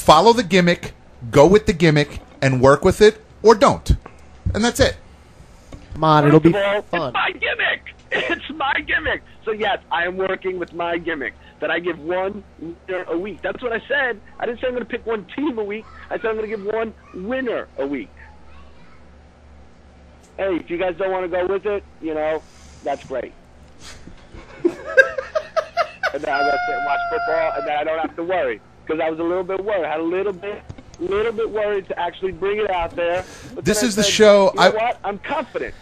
follow the gimmick, go with the gimmick, and work with it, or don't. And that's it. Come on, it'll be fun. It's my gimmick. It's my gimmick. So, yes, I am working with my gimmick, that I give one winner a week. That's what I said. I didn't say I'm going to pick one team a week. I said I'm going to give one winner a week. Hey, if you guys don't want to go with it, you know, that's great. And then I'm going to sit and watch football, and then I don't have to worry. Because I was a little bit worried. I had a little bit worried to actually bring it out there. But this is the show. You know what? I'm confident.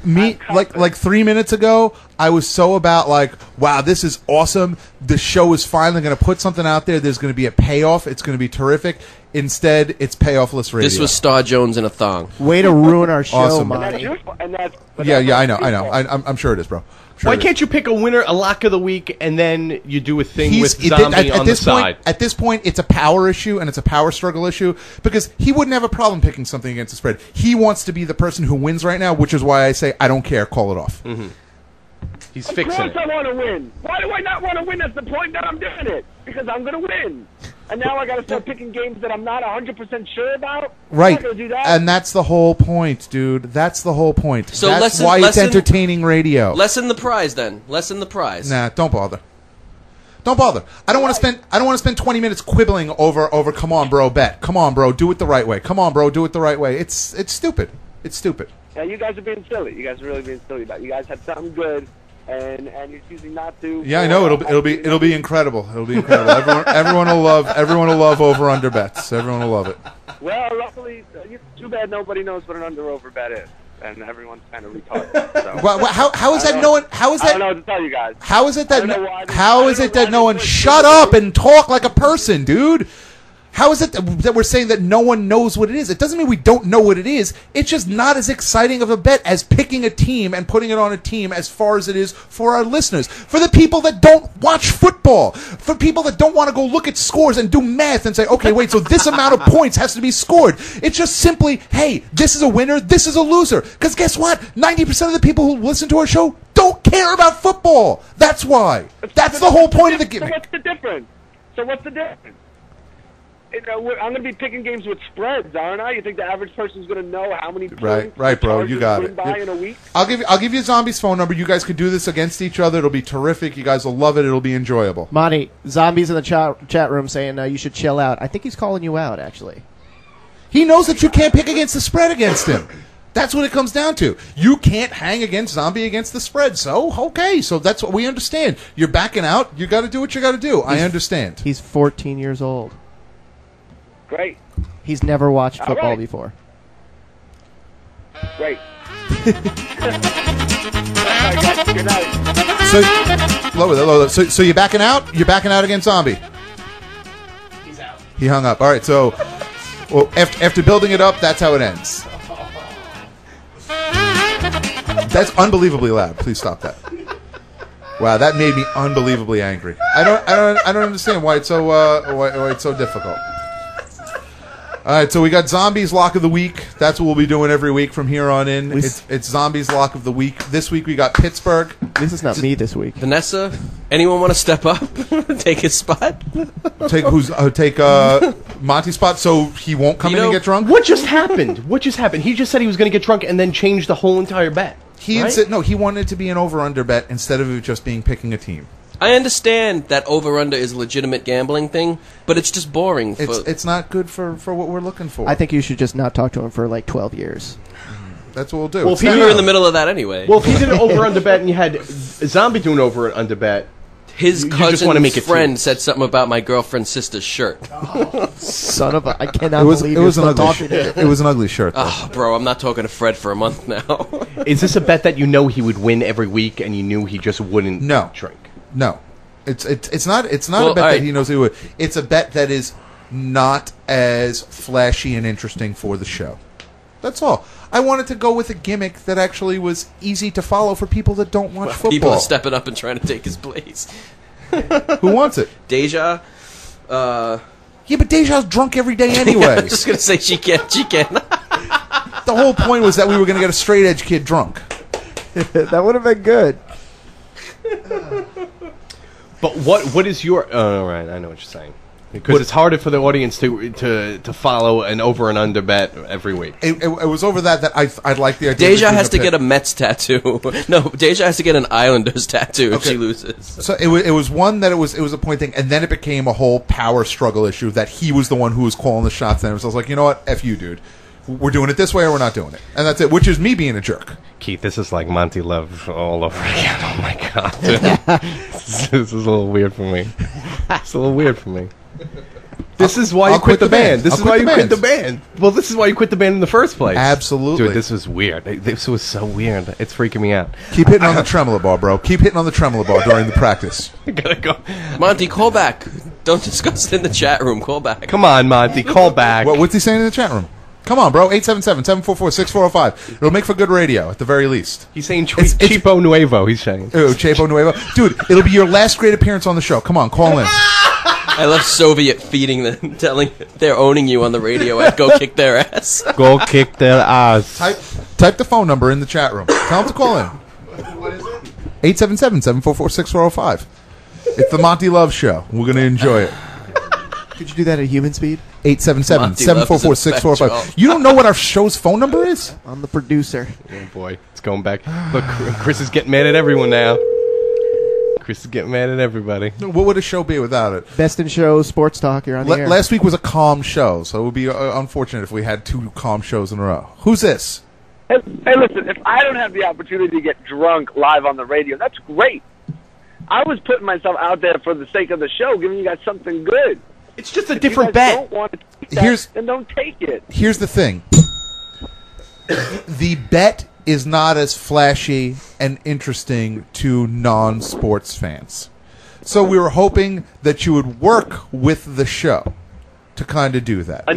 Like 3 minutes ago, I was so about like, wow, this is awesome. The show is finally going to put something out there. There's going to be a payoff. It's going to be terrific. Instead, it's payoffless radio. This was Star Jones in a thong. Way to ruin our show, Awesome. Monty. Yeah, I know. I'm sure it is, bro. Sure Why can't you pick a winner, a lock of the week, and then you do a thing with at Zombie on the this point, side? At this point, it's a power issue, and it's a power struggle issue, because he wouldn't have a problem picking something against the spread. He wants to be the person who wins right now, which is why I say, I don't care, call it off. Mm-hmm. He's fixing it. Of course I want to win. Why do I not want to win? That's the point that I'm doing it. Because I'm going to win. And now I got to start picking games that I'm not 100% sure about. Right. I'm not gonna do that. And that's the whole point, dude. That's the whole point. So that's why it's entertaining radio. Lessen the prize, then. Lessen the prize. Nah, don't bother. Don't bother. I don't want to spend 20 minutes quibbling over come on, bro, bet. Come on, bro, do it the right way. Come on, bro, do it the right way. It's stupid. It's stupid. Yeah, you guys are being silly. You guys are really being silly about it. You guys had something good. And you're choosing not to. Yeah, I know it'll be incredible. It'll be incredible. everyone will love over under bets. Everyone will love it. Well, luckily, too bad nobody knows what an under over bet is, and everyone's kind of retarded. So. Well, how is that no one? How is that? I don't know what to tell you guys. How is it that no one? Shut up and talk like a person, dude. How is it that we're saying that no one knows what it is? It doesn't mean we don't know what it is. It's just not as exciting of a bet as picking a team and putting it on a team as far as it is for our listeners. For the people that don't watch football. For people that don't want to go look at scores and do math and say, okay, wait, so this amount of points has to be scored. It's just simply, hey, this is a winner, this is a loser. Because guess what? 90% of the people who listen to our show don't care about football. That's why. That's the whole point of the gimmick. So what's the difference? You know, I'm going to be picking games with spreads, aren't I? You think the average person's going to know how many points right, bro. You got it. By in a week? I'll give you Zombie's phone number. You guys could do this against each other. It'll be terrific. You guys will love it. It'll be enjoyable. Monty, Zombie's in the chat room saying you should chill out. I think he's calling you out, actually. He knows that you can't pick against the spread against him. That's what it comes down to. You can't hang against Zombie against the spread. So, okay. So that's what we understand. You're backing out. You got to do what you got to do. I understand. He's 14 years old. Great. He's never watched football before. Great. Good night. Lower. So you're backing out? You're backing out against Zombie? He's out. He hung up. All right, so well, after building it up, that's how it ends. That's unbelievably loud. Please stop that. Wow, that made me unbelievably angry. I don't understand why it's so why it's so difficult. All right, so we got Zombies Lock of the Week. That's what we'll be doing every week from here on in. It's Zombies Lock of the Week. This week we got Pittsburgh. This is not me this week. Vanessa, anyone want to step up? Take his spot? Take Monty's spot so he won't come in and get drunk? What just happened? He just said he was going to get drunk and then changed the whole entire bet. He had said, no, he wanted it to be an over-under bet instead of it just being picking a team. I understand that over-under is a legitimate gambling thing, but it's just boring. It's not good for what we're looking for. I think you should just not talk to him for like 12 years. That's what we'll do. Well, we were in the middle of that anyway. Well, if he did an over-under bet and you had a Zombie do an over-under bet, his cousin's friend said something about my girlfriend's sister's shirt. Son of a... I cannot believe you're still talking to him. It was an ugly shirt, though. Oh, bro, I'm not talking to Fred for a month now. Is this a bet that you know he would win every week and you knew he just wouldn't drink? No. It's not a bet that he knows he would. It's a bet that is not as flashy and interesting for the show. That's all. I wanted to go with a gimmick that actually was easy to follow for people that don't watch football. People are stepping up and trying to take his place. Who wants it? Deja. Yeah, but Deja's drunk every day anyway. I was just going to say she can't. The whole point was that we were going to get a straight edge kid drunk. That would have been good. But what is your... Oh, right, I know what you're saying. Because it's harder for the audience to follow an over and under bet every week. It was over that I like the idea. Deja has to get a Mets tattoo. No, Deja has to get an Islanders tattoo if she loses. So it was one that it was a point thing, and then it became a whole power struggle issue that he was the one who was calling the shots. And so I was like, you know what, F you, dude. We're doing it this way or we're not doing it, and that's it. Which is me being a jerk. Keith, this is like Monty Love all over again. Oh my god, this is a little weird for me. It's a little weird for me. This is why you quit the band. This is why you quit the band. Well, this is why you quit the band in the first place. Absolutely. Dude, this was weird. This was so weird. It's freaking me out. Keep hitting on the tremolo bar, bro. Keep hitting on the tremolo bar during the practice. I gotta go. Monty, call back. Don't discuss it in the chat room. Call back. Come on, Monty. Call back. What's he saying in the chat room? Come on, bro. 877-744-6405. It'll make for good radio, at the very least. He's saying Cheapo Nuevo, he's saying. Oh, Cheapo Nuevo. Dude, it'll be your last great appearance on the show. Come on, call in. I love Soviet feeding them, telling they're owning you on the radio at Go Kick Their Ass. Go kick their ass. Type the phone number in the chat room. Tell them to call in. What is it? 877-744-6405. It's the Monty Love Show. We're going to enjoy it. Could you do that at human speed? 877-744-6405. You don't know what our show's phone number is? I'm the producer. Oh, boy. It's going back. Look, Chris is getting mad at everyone now. Chris is getting mad at everybody. What would a show be without it? Best in Show, Sports Talk, you're on the air. Last week was a calm show, so it would be unfortunate if we had two calm shows in a row. Who's this? Hey, listen, if I don't have the opportunity to get drunk live on the radio, that's great. I was putting myself out there for the sake of the show, giving you guys something good. It's just a different bet. Don't want to take that, then don't take it. Here's the thing. The bet is not as flashy and interesting to non-sports fans. So we were hoping that you would work with the show to kind of do that. A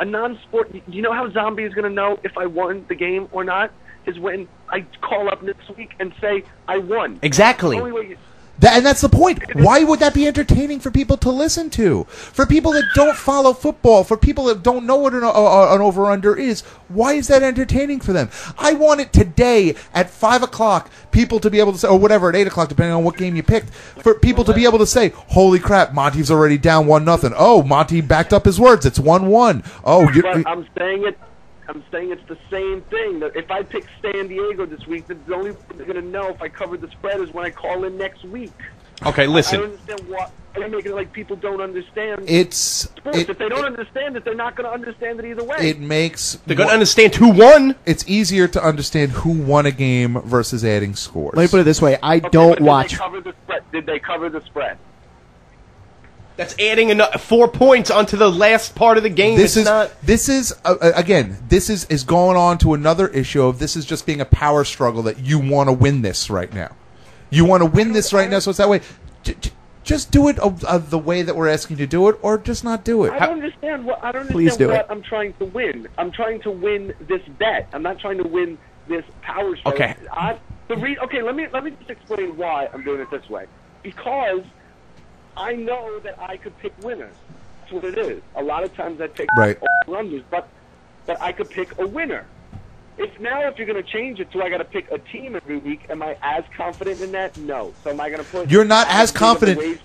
non-sport. Do you know how Zombie is going to know if I won the game or not? Is when I call up next week and say I won. Exactly. The only way And that's the point. Why would that be entertaining for people to listen to? For people that don't follow football, for people that don't know what an over-under is, why is that entertaining for them? I want it today at 5 o'clock, people to be able to say, or whatever, at 8 o'clock, depending on what game you picked, for people to be able to say, holy crap, Monty's already down 1-0. Oh, Monty backed up his words. It's 1-1. Oh, but I'm saying it's the same thing. If I pick San Diego this week, the only way they're going to know if I covered the spread is when I call in next week. Okay, listen. I don't understand why. I'm making it like people don't understand sports. If they don't understand it, they're not going to understand it either way. They're going to understand who won. It's easier to understand who won a game versus adding scores. Let me put it this way. I don't watch. Did they cover the spread? That's adding 4 points onto the last part of the game. This is going on to another issue of this is just being a power struggle that you want to win this right now. You want to win this right now, so it's that way. Just do it the way that we're asking you to do it, or just not do it. I don't understand what I'm trying to win. I'm trying to win this bet. I'm not trying to win this power struggle. Okay. Let me just explain why I'm doing it this way. Because I know that I could pick winners. That's what it is. A lot of times I pick unders, but I could pick a winner. If you're going to change it to I got to pick a team every week, am I as confident in that? No. So am I going to put? You're not as confident.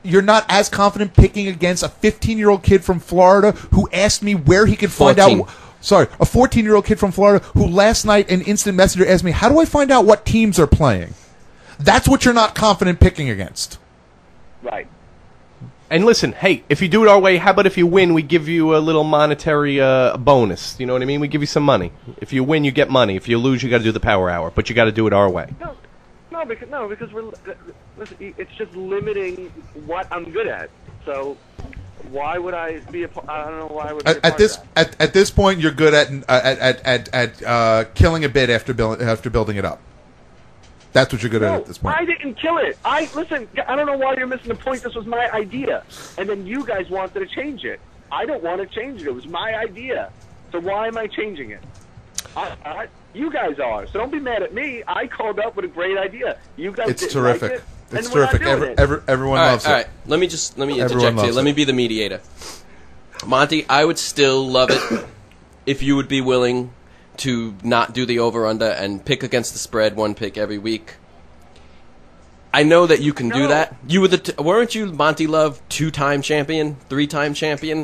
You're not as confident picking against a 15-year-old kid from Florida who asked me where he could find out. Sorry, a 14-year-old kid from Florida who last night in Instant Messenger asked me, how do I find out what teams are playing? That's what you're not confident picking against. Right. And listen, hey, if you do it our way, how about if you win, we give you a little monetary bonus? You know what I mean? We give you some money. If you win, you get money. If you lose, you got to do the power hour. But you got to do it our way. No, because it's just limiting what I'm good at. So why would I be I don't know why I would be at this point, you're good at killing a bid after building it up. That's what you're good at this point. I didn't kill it. Listen, I don't know why you're missing the point. This was my idea. And then you guys wanted to change it. I don't want to change it. It was my idea. So why am I changing it? You guys are. So don't be mad at me. I called up with a great idea. You guys didn't terrific. Like it, it's terrific. Everyone loves it. All right. Let me interject here. Let me be the mediator. Monty, I would still love it if you would be willing to not do the over-under and pick against the spread, one pick every week. I know that you can do that. You were weren't you Monty Love 2-time champion, 3-time champion?